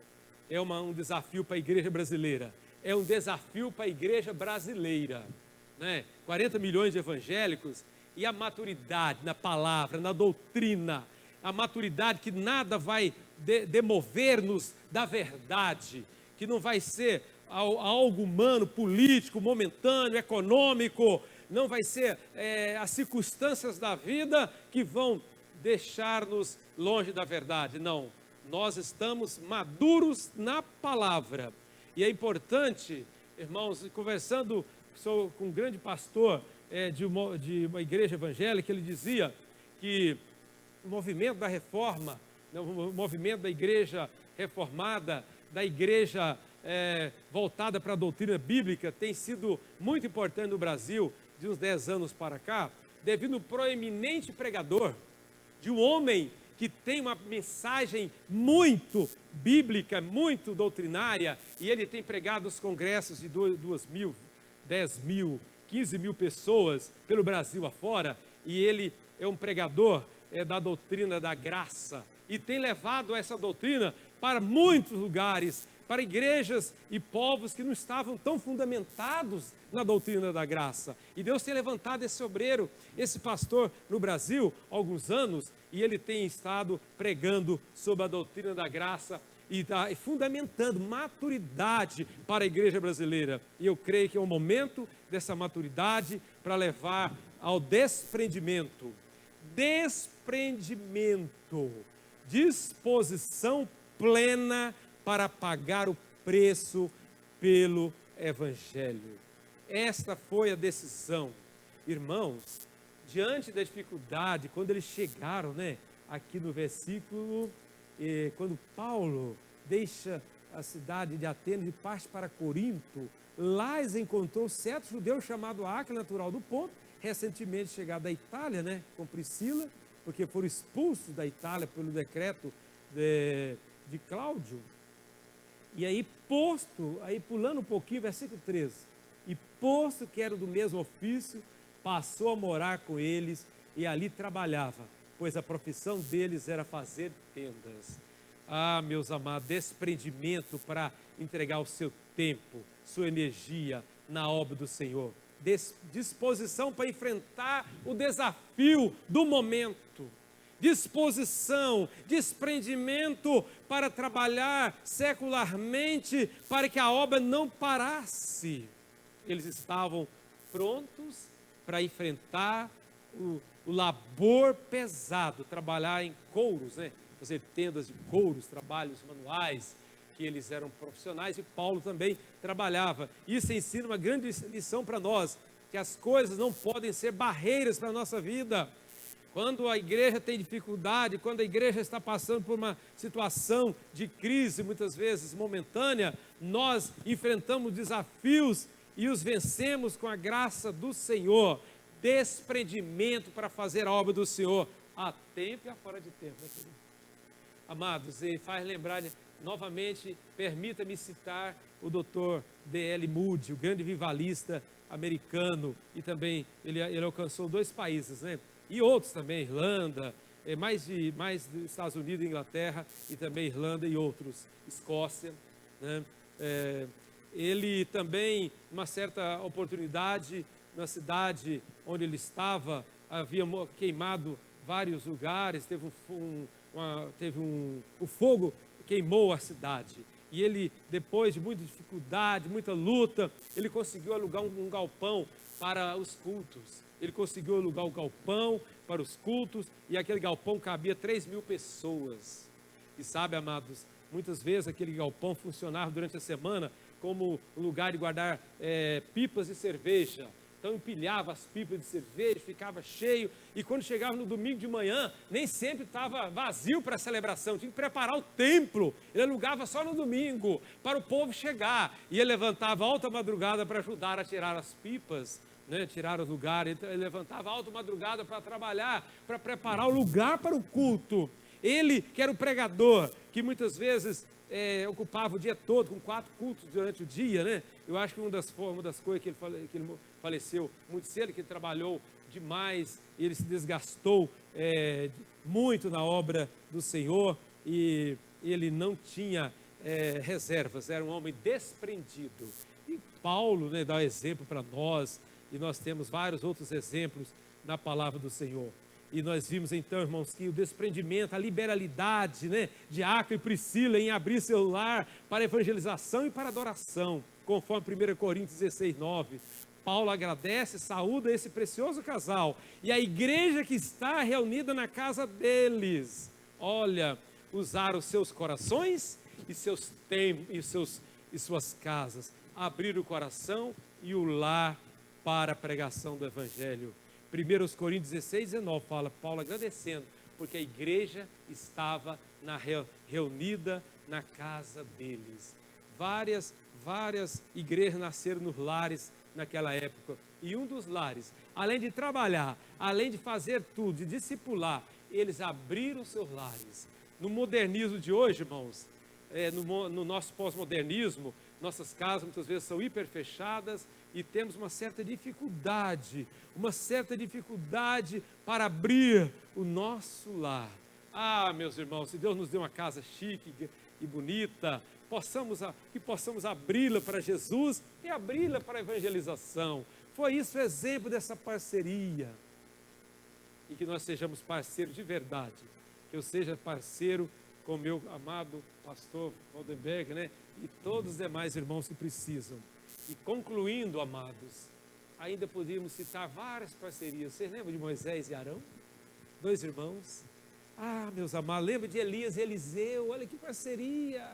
É um desafio para a igreja brasileira. É um desafio para a igreja brasileira. Né? 40 milhões de evangélicos e a maturidade na palavra, na doutrina, a maturidade que nada vai demover-nos da verdade, que não vai ser algo humano, político, momentâneo, econômico, não vai ser as circunstâncias da vida que vão deixar-nos longe da verdade. Não, nós estamos maduros na palavra. E é importante, irmãos, conversando com um grande pastor de uma igreja evangélica, ele dizia que o movimento da reforma, o movimento da igreja reformada, da igreja voltada para a doutrina bíblica, tem sido muito importante no Brasil, de uns 10 anos para cá, devido ao proeminente pregador, de um homem que tem uma mensagem muito bíblica, muito doutrinária, e ele tem pregado os congressos de 2.000, 10.000, 15.000 pessoas pelo Brasil afora, e ele é um pregador da doutrina da graça, e tem levado essa doutrina para muitos lugares, para igrejas e povos que não estavam tão fundamentados na doutrina da graça. E Deus tem levantado esse obreiro, esse pastor no Brasil há alguns anos, e ele tem estado pregando sobre a doutrina da graça e está fundamentando maturidade para a igreja brasileira. E eu creio que é o momento dessa maturidade para levar ao desprendimento. Desprendimento, disposição plena para pagar o preço pelo Evangelho. Esta foi a decisão. Irmãos, diante da dificuldade, quando eles chegaram, aqui no versículo, quando Paulo deixa a cidade de Atenas e parte para Corinto, lá eles encontrou certo judeu chamado Áquila, natural do Ponto, recentemente chegado da Itália, com Priscila, porque foram expulsos da Itália pelo decreto de Cláudio. E aí pulando um pouquinho, versículo 13, e posto que era do mesmo ofício, passou a morar com eles e ali trabalhava, pois a profissão deles era fazer tendas. Ah, meus amados, desprendimento para entregar o seu tempo, sua energia na obra do Senhor. Disposição para enfrentar o desafio do momento. Disposição, desprendimento para trabalhar secularmente, para que a obra não parasse. Eles estavam prontos para enfrentar o labor pesado, trabalhar em couros, fazer tendas de couros, trabalhos manuais, que eles eram profissionais, e Paulo também trabalhava. Isso ensina uma grande lição para nós, que as coisas não podem ser barreiras para a nossa vida. Quando a igreja tem dificuldade, quando a igreja está passando por uma situação de crise, muitas vezes momentânea, nós enfrentamos desafios e os vencemos com a graça do Senhor. Desprendimento para fazer a obra do Senhor, a tempo e a fora de tempo. Amados, e faz lembrar, novamente, permita-me citar o Dr. D.L. Moody, o grande vivalista americano, e também ele alcançou 2 países, e outros também, Irlanda, mais dos Estados Unidos e Inglaterra, e também Irlanda e outros, Escócia, ele também, uma certa oportunidade, na cidade onde ele estava, havia queimado vários lugares, o fogo queimou a cidade, e ele, depois de muita dificuldade, muita luta, ele conseguiu alugar um galpão para os cultos. Ele conseguiu alugar o galpão para os cultos, e aquele galpão cabia 3.000 pessoas. E sabe, amados, muitas vezes aquele galpão funcionava durante a semana como lugar de guardar pipas de cerveja. Então empilhava as pipas de cerveja, ficava cheio, e quando chegava no domingo de manhã, nem sempre estava vazio para a celebração, tinha que preparar o templo. Ele alugava só no domingo, para o povo chegar, e ele levantava alta madrugada para ajudar a tirar as pipas, tirar os lugares. Então, ele levantava alta madrugada para trabalhar, para preparar o lugar para o culto. Ele, que era o pregador, que muitas vezes ocupava o dia todo, com 4 cultos durante o dia, Eu acho que uma das coisas que ele faleceu muito cedo, que ele trabalhou demais, ele se desgastou muito na obra do Senhor, e ele não tinha reservas, era um homem desprendido. E Paulo dá exemplo para nós, e nós temos vários outros exemplos na palavra do Senhor. E nós vimos então, irmãos, que o desprendimento, a liberalidade, né, de Áquila e Priscila em abrir seu lar para evangelização e para adoração, conforme 1 Coríntios 16, 9. Paulo agradece, saúda esse precioso casal e a igreja que está reunida na casa deles. Olha, usar os seus corações e seus templos e suas casas, abrir o coração e o lar para a pregação do Evangelho. 1 Coríntios 16, 19 fala, Paulo agradecendo, porque a igreja estava reunida na casa deles. Várias igrejas nasceram nos lares naquela época, e um dos lares, além de trabalhar, além de fazer tudo, de discipular, eles abriram seus lares. No modernismo de hoje, irmãos, no nosso pós-modernismo, nossas casas muitas vezes são hiper fechadas e temos uma certa dificuldade para abrir o nosso lar. Ah, meus irmãos, se Deus nos deu uma casa chique e bonita, que possamos abri-la para Jesus e abri-la para a evangelização. Foi isso o exemplo dessa parceria. E que nós sejamos parceiros de verdade. Que eu seja parceiro com meu amado pastor Waldenberg, né? E todos os demais irmãos que precisam. E concluindo, amados, ainda podíamos citar várias parcerias. Vocês lembram de Moisés e Arão? 2 irmãos. Ah, meus amados, lembra de Elias e Eliseu? Olha que parceria,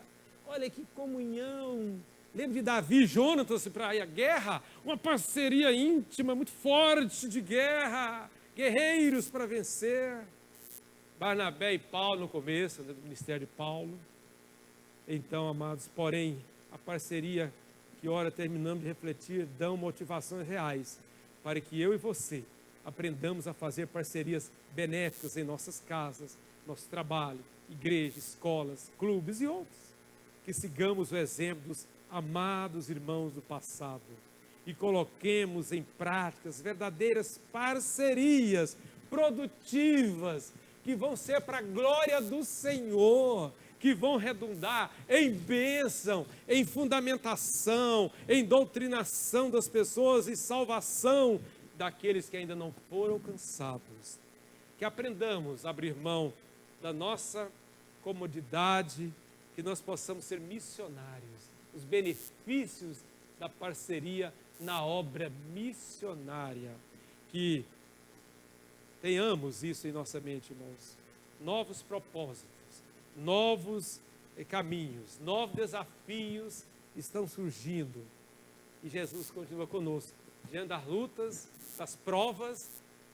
olha que comunhão. Lembra de Davi e Jonatas para a guerra? Uma parceria íntima, muito forte de guerra. Guerreiros para vencer. Barnabé e Paulo no começo do ministério de Paulo. Então, amados, porém, a parceria que ora terminamos de refletir dão motivações reais para que eu e você aprendamos a fazer parcerias benéficas em nossas casas, nosso trabalho, igrejas, escolas, clubes e outros. Que sigamos o exemplo dos amados irmãos do passado e coloquemos em práticas verdadeiras parcerias produtivas que vão ser para a glória do Senhor, que vão redundar em bênção, em fundamentação, em doutrinação das pessoas e salvação daqueles que ainda não foram alcançados. Que aprendamos a abrir mão da nossa comodidade, que nós possamos ser missionários, os benefícios da parceria na obra missionária. Que tenhamos isso em nossa mente, irmãos. Novos propósitos, novos caminhos, novos desafios estão surgindo. E Jesus continua conosco. Diante das lutas, das provas,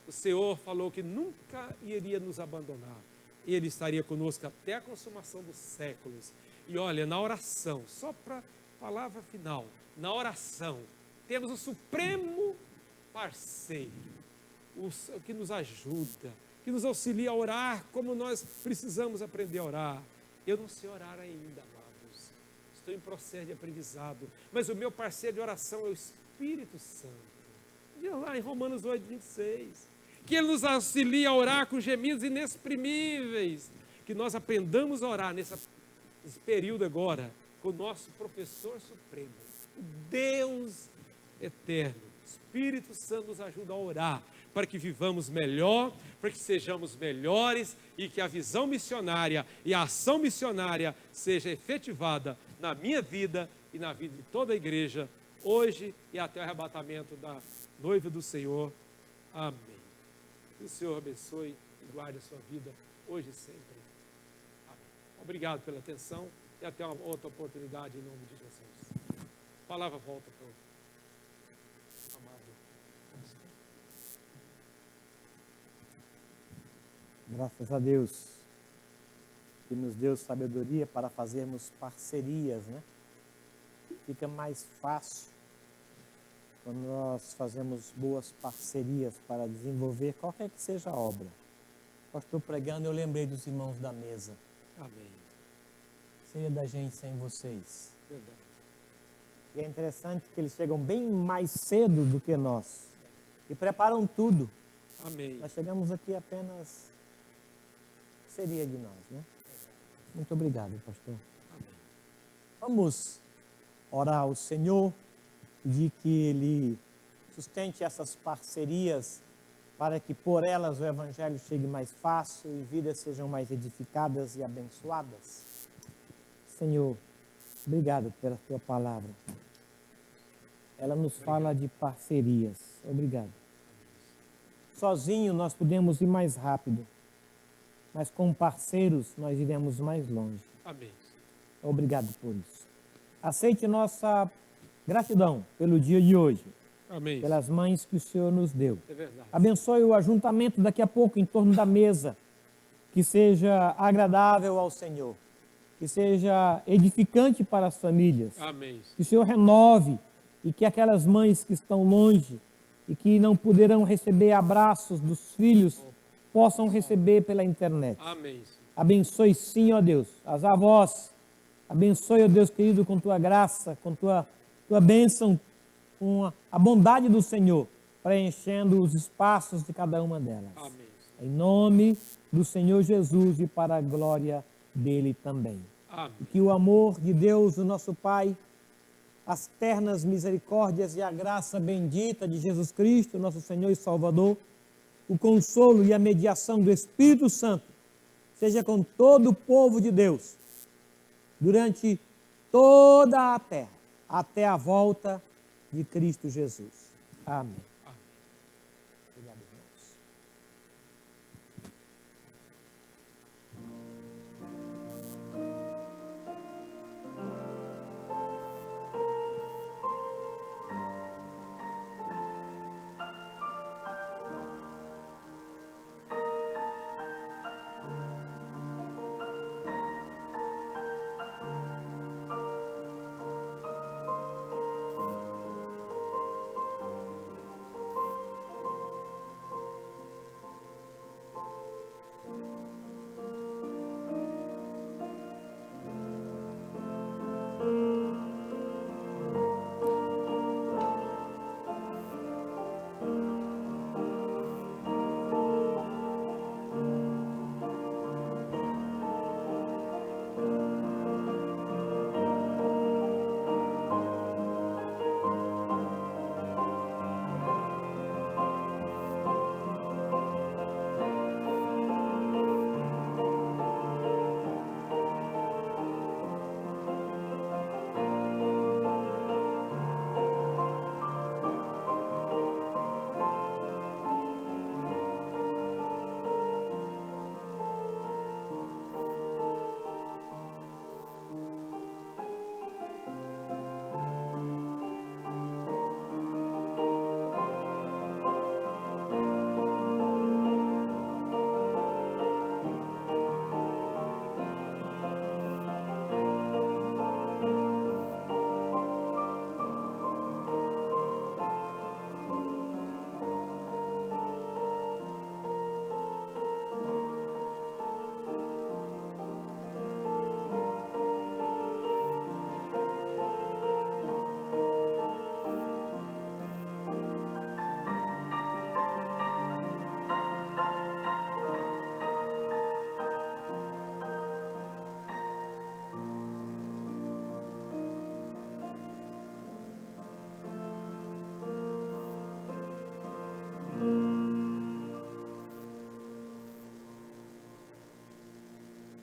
o Senhor falou que nunca iria nos abandonar. Ele estaria conosco até a consumação dos séculos. E olha, na oração, só para a palavra final, na oração, temos o supremo parceiro, o que nos ajuda, que nos auxilia a orar como nós precisamos aprender a orar. Eu não sei orar ainda, amados. Estou em processo de aprendizado. Mas o meu parceiro de oração é o Espírito Santo. Diz lá em Romanos 8, 26. Que Ele nos auxilia a orar com gemidos inexprimíveis. Que nós aprendamos a orar nesse período agora com o nosso professor supremo, o Deus eterno. O Espírito Santo nos ajuda a orar para que vivamos melhor, para que sejamos melhores e que a visão missionária e a ação missionária seja efetivada na minha vida e na vida de toda a igreja, hoje e até o arrebatamento da noiva do Senhor. Amém. Que o Senhor abençoe e guarde a sua vida hoje e sempre. Amém. Obrigado pela atenção e até uma outra oportunidade em nome de Jesus. A palavra volta para o amado. Graças a Deus, que nos deu sabedoria para fazermos parcerias, né? Fica mais fácil quando nós fazemos boas parcerias para desenvolver qualquer que seja a obra. Pastor pregando, eu lembrei dos irmãos da mesa. Amém. Seria da gente sem vocês. Verdade. E é interessante que eles chegam bem mais cedo do que nós e preparam tudo. Amém. Nós chegamos aqui apenas seria de nós, né? Muito obrigado, pastor. Amém. Vamos orar ao Senhor, pedir que Ele sustente essas parcerias para que por elas o Evangelho chegue mais fácil e vidas sejam mais edificadas e abençoadas. Senhor, obrigado pela tua palavra. Ela nos fala de parcerias. Obrigado. Sozinho nós podemos ir mais rápido, mas com parceiros nós iremos mais longe. Amém. Obrigado por isso. Aceite nossa gratidão pelo dia de hoje, Amém. pelas mães que o Senhor nos deu. É verdade. Abençoe o ajuntamento daqui a pouco em torno da mesa, que seja agradável ao Senhor, que seja edificante para as famílias, Amém. que o Senhor renove e que aquelas mães que estão longe e que não poderão receber abraços dos filhos possam receber pela internet. Amém. Abençoe sim, ó Deus, as avós. Abençoe, ó Deus querido, com tua graça, com tua bênção, com a bondade do Senhor, preenchendo os espaços de cada uma delas. Amém. Em nome do Senhor Jesus e para a glória dele também. Amém. E que o amor de Deus, o nosso Pai, as ternas misericórdias e a graça bendita de Jesus Cristo, nosso Senhor e Salvador, o consolo e a mediação do Espírito Santo, seja com todo o povo de Deus, durante toda a terra, até a volta de Cristo Jesus. Amém.